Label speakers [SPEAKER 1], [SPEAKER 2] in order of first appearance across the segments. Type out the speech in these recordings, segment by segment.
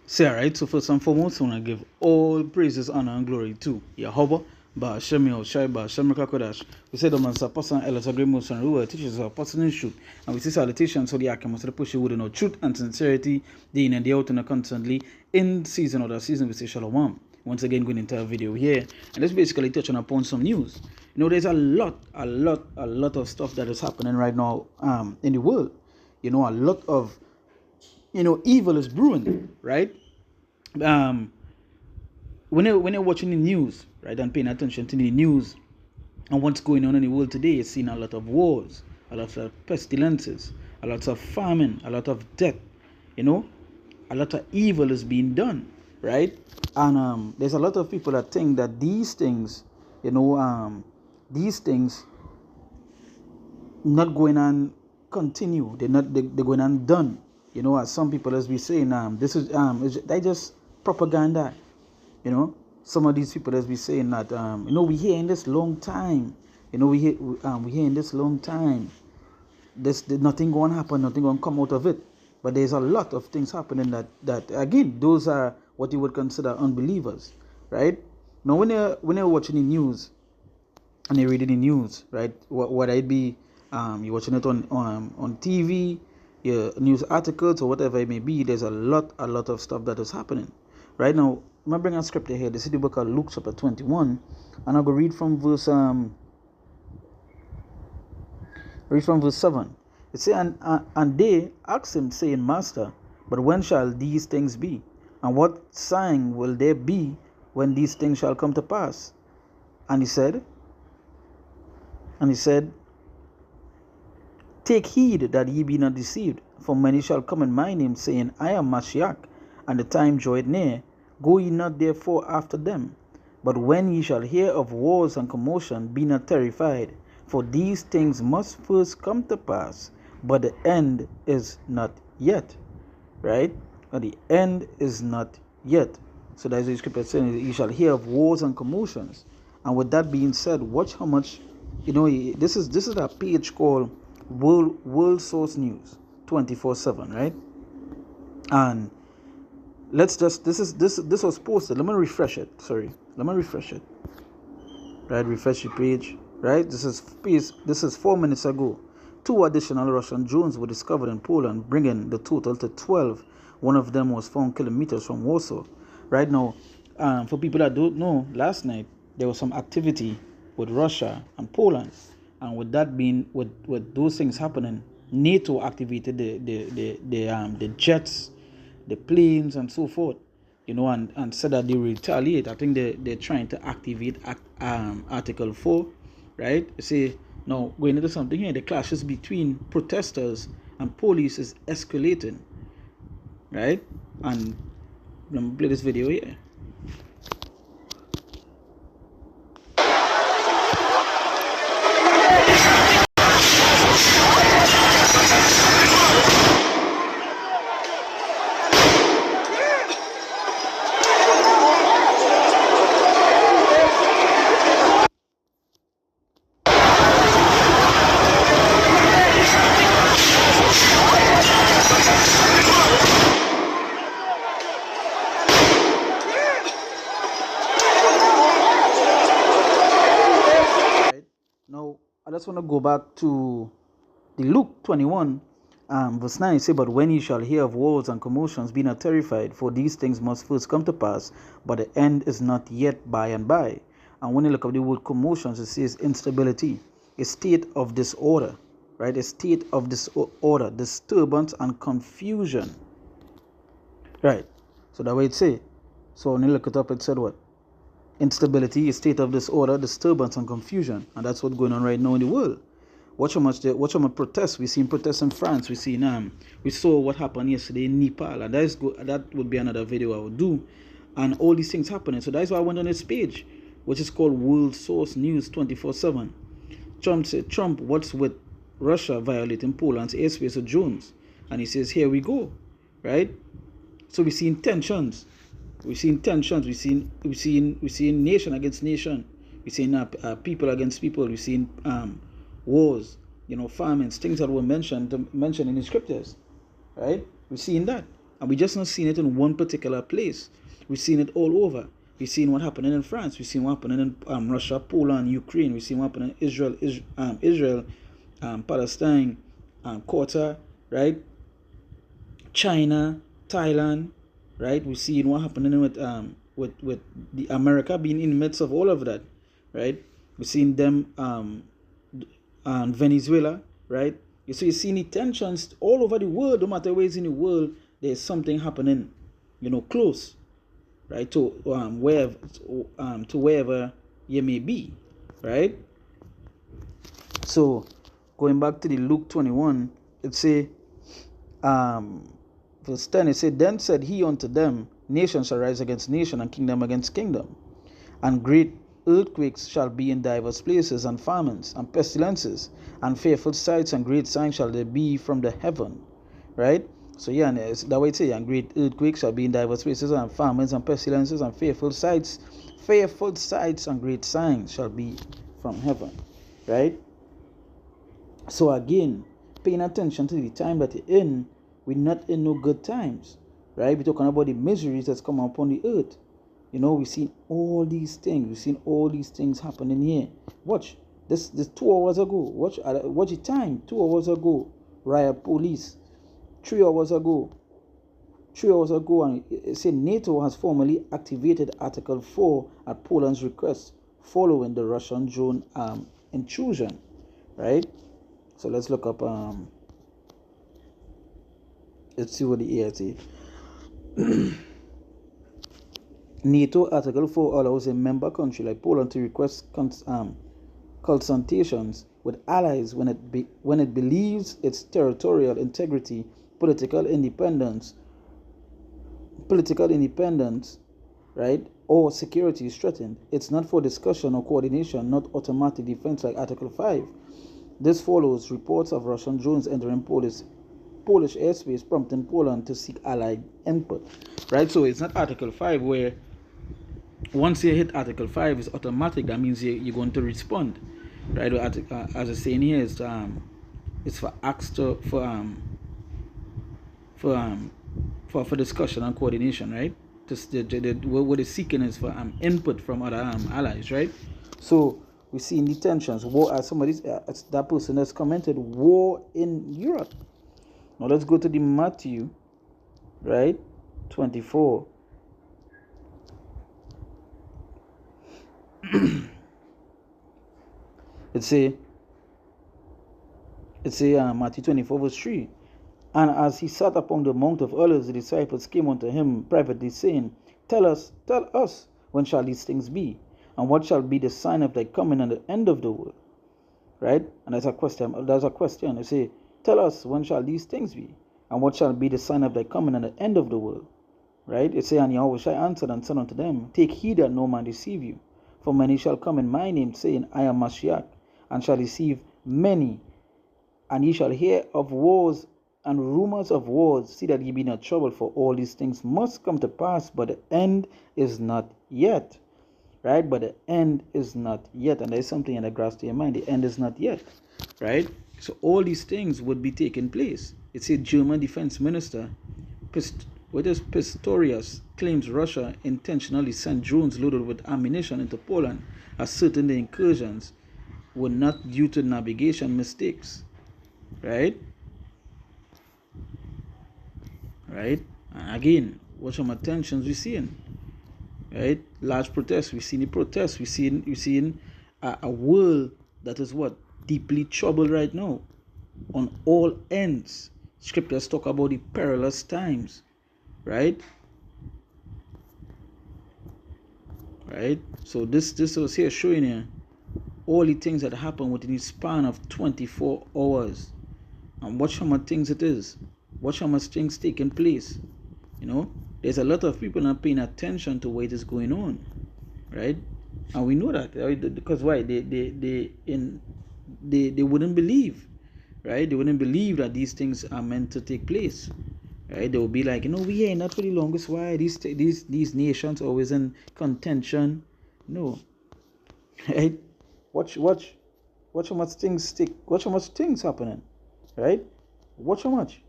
[SPEAKER 1] Say, alright, so first and foremost, I want to give all praises, honor, and glory to Yahweh, Ba'Shem Yahushai, Ba'Shem Rakakodash. We say the man person, Elos Agreement, and Ruah teaches our person in truth. And we see salutations so the Akim, so the push you with no truth and sincerity, the in and the out and constantly in season or the season, we say Shalom. Once again, going into a video here, and let's basically touching upon some news. You know, there's a lot of stuff that is happening right now in the world. You know, a lot of evil is brewing, right? When you're watching the news, right, and paying attention to the news and what's going on in the world today, you're seeing a lot of wars, a lot of pestilences, a lot of famine, a lot of death, a lot of evil is being done, right? And there's a lot of people that think that these things not going on continue. They're going on done. As some people as we saying, this is they just propaganda. Some of these people as we saying that we hear in this long time. We hear in this long time. There's nothing going to happen, nothing going to come out of it. But there's a lot of things happening that again, those are what you would consider unbelievers, right? Now when you're watching the news and you're reading the news, right, what it be, you're watching it on TV, your news articles or whatever it may be, there's a lot of stuff that is happening. Right now, I'm going to bring a scripture here. This is the book of Luke chapter 21, and I'll go read from verse 7. It says, and they asked him, saying, Master, but when shall these things be? And what sign will there be when these things shall come to pass? And he said, Take heed that ye be not deceived, for many shall come in my name, saying, I am Mashiach, and the time draweth near. Go ye not therefore after them. But when ye shall hear of wars and commotion, be not terrified, for these things must first come to pass, but the end is not yet. Right? But the end is not yet. So that's the scripture saying, ye shall hear of wars and commotions. And with that being said, watch how much, this is a page called World Source News 24/7, right? And let's just this was posted. Let me refresh it. Right, refresh the page. Right, this is 4 minutes ago. 2 additional Russian drones were discovered in Poland, bringing the total to 12. One of them was 4 kilometers from Warsaw. Right now, for people that don't know, last night there was some activity with Russia and Poland. And with that being, with those things happening, NATO activated the jets, the planes, and so forth, and said that they retaliate. I think they're trying to activate Article 4, right? Say, now going into something here, the clashes between protesters and police is escalating, right? And let me play this video here. Now, I just want to go back to the Luke 21, verse 9. Say, but when ye shall hear of wars and commotions, be not terrified, for these things must first come to pass, but the end is not yet by and by. And when you look at the word commotions, it says instability, a state of disorder, right? A state of disorder, disturbance and confusion, right? So that way it say. So when you look it up, it said what? Instability, a state of disorder, disturbance, and confusion, and that's what's going on right now in the world. Watch how much protests. We seen protests in France. We saw what happened yesterday in Nepal, and that would be another video I would do, and all these things happening. So that's why I went on this page, which is called World Source News 24/7. Trump said, what's with Russia violating Poland's airspace of drones? And he says, here we go, right? So we seen tensions. We've seen nation against nation. We've seen people against people. We've seen wars, famines, things that were mentioned in the scriptures, right? We've seen that. And we just not seen it in one particular place. We've seen it all over. We've seen what happening in France. We've seen what happening in Russia, Poland, Ukraine. We've seen what happening in Israel, Palestine, Qatar, right? China, Thailand, right? We've seen what happening with the America being in the midst of all of that, right? We've seen them Venezuela, right? So you see the tensions all over the world. No matter where it's in the world, there's something happening, close, right, to wherever you may be, right? So going back to the Luke 21, it say, verse 10, it said, then said he unto them, nation shall rise against nation, and kingdom against kingdom, and great earthquakes shall be in divers places, and famines, and pestilences, and fearful sights, and great signs shall there be from the heaven, right? So yeah, and that way it say, and great earthquakes shall be in divers places, and famines, and pestilences, and fearful sights, and great signs shall be from heaven, right? So again, paying attention to the time that you're in, we're not in no good times, right? We're talking about the miseries that's come upon the earth. We've seen all these things. We've seen all these things happening here. Watch this 2 hours ago. Watch the time. 2 hours ago, riot police. 3 hours ago, and it said NATO has formally activated Article 4 at Poland's request following the Russian drone intrusion, right? So let's look up. Let's see what the AI says. NATO Article 4 allows a member country like Poland to request consultations with allies when it believes its territorial integrity, political independence, right, or security is threatened. It's not for discussion or coordination, not automatic defense like Article 5. This follows reports of Russian drones entering Polish airspace, prompting Poland to seek allied input, right? So it's not Article 5 where once you hit Article 5, it's automatic. That means you're going to respond, right? As I say in here, it's for acts for discussion and coordination, right? What it's seeking is for input from other allies, right? So we see in the tensions, war. That person has commented, war in Europe. Now let's go to the Matthew, right? 24. It's a Matthew 24 verse 3. And as he sat upon the Mount of Olives, the disciples came unto him privately, saying, Tell us, when shall these things be? And what shall be the sign of thy coming and the end of the world? Right? And there's a question. They say, Tell us, when shall these things be? And what shall be the sign of thy coming and the end of the world? Right? It say, and Yahushua answered and said unto them, Take heed that no man deceive you. For many shall come in my name, saying, I am Mashiach, and shall deceive many. And ye shall hear of wars and rumors of wars. See that ye be not troubled, for all these things must come to pass, but the end is not yet. Right? But the end is not yet. And there's something in the grasp to your mind. The end is not yet. Right? So all these things would be taking place. It's a German defense minister, Pistorius, claims Russia intentionally sent drones loaded with ammunition into Poland, asserting the incursions were not due to navigation mistakes. Right? And again, what some tensions we're seeing? Right? Large protests. We've seen the protests. We've seen a world that is deeply troubled right now on all ends. Scriptures talk about the perilous times. Right? So this was here showing you all the things that happen within the span of 24 hours. And watch how much things it is. Watch how much things taking place. There's a lot of people not paying attention to what is going on. Right? And we know that, because why? They wouldn't believe. Right? They wouldn't believe that these things are meant to take place. Right? They will be like, we ain't not for the longest while. These nations always in contention. No. Right? Watch how much things stick. Watch how much things happening. Right? Watch how much.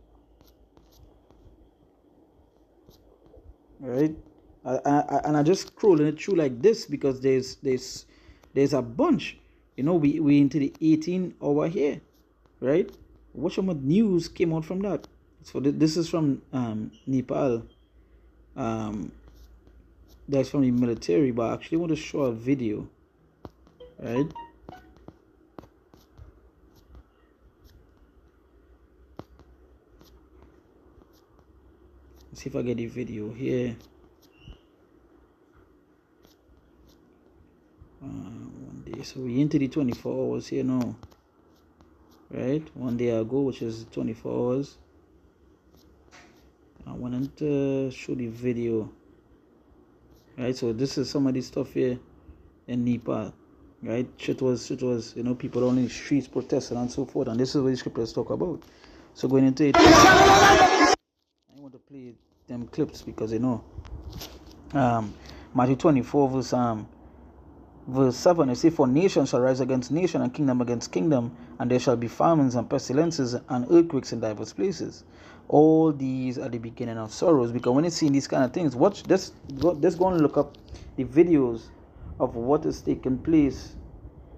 [SPEAKER 1] right? And I just scrolling it through like this because there's a bunch. We into the 18 hour here, right? What news came out from that? So this is from Nepal. That's from the military, but I actually want to show a video, right? Let's see if I get the video here. One day, so we into the 24 hours here now, right? One day ago, which is 24 hours. I wanted to show the video, right? So this is some of the stuff here in Nepal, right? Shit was people on the streets protesting and so forth, and this is what the scriptures talk about. So going into it, I want to play them clips because Matthew 24 verse 7, it says, "For nation shall rise against nation, and kingdom against kingdom, and there shall be famines and pestilences and earthquakes in diverse places. All these are the beginning of sorrows." Because when you see these kind of things, watch this. Just go and look up the videos of what is taking place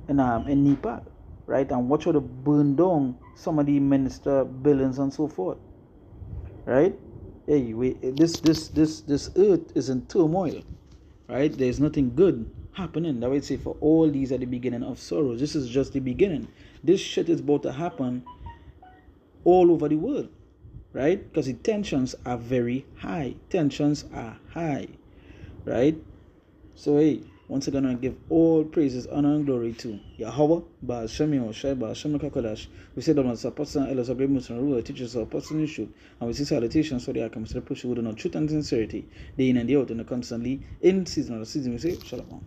[SPEAKER 1] in Nepal, right? And watch how they burn down some of the minister buildings and so forth, right? Hey, this earth is in turmoil, right? There's nothing good happening. That would say, for all these are the beginning of sorrows. This is just the beginning. This shit is about to happen all over the world, right? Because the tensions are very high. Tensions are high, right? So hey, once again, I give all praises, honor, and glory to Yahweh, Baal Shem Yahushai, Baal Shem Kakadash. We say that on the apostle and elders of great Muslim rule, teachers of apostle and truth, and we see salutations for the outcomes to push with no truth and sincerity, day in and day out, and constantly in season or season. We say Shalom.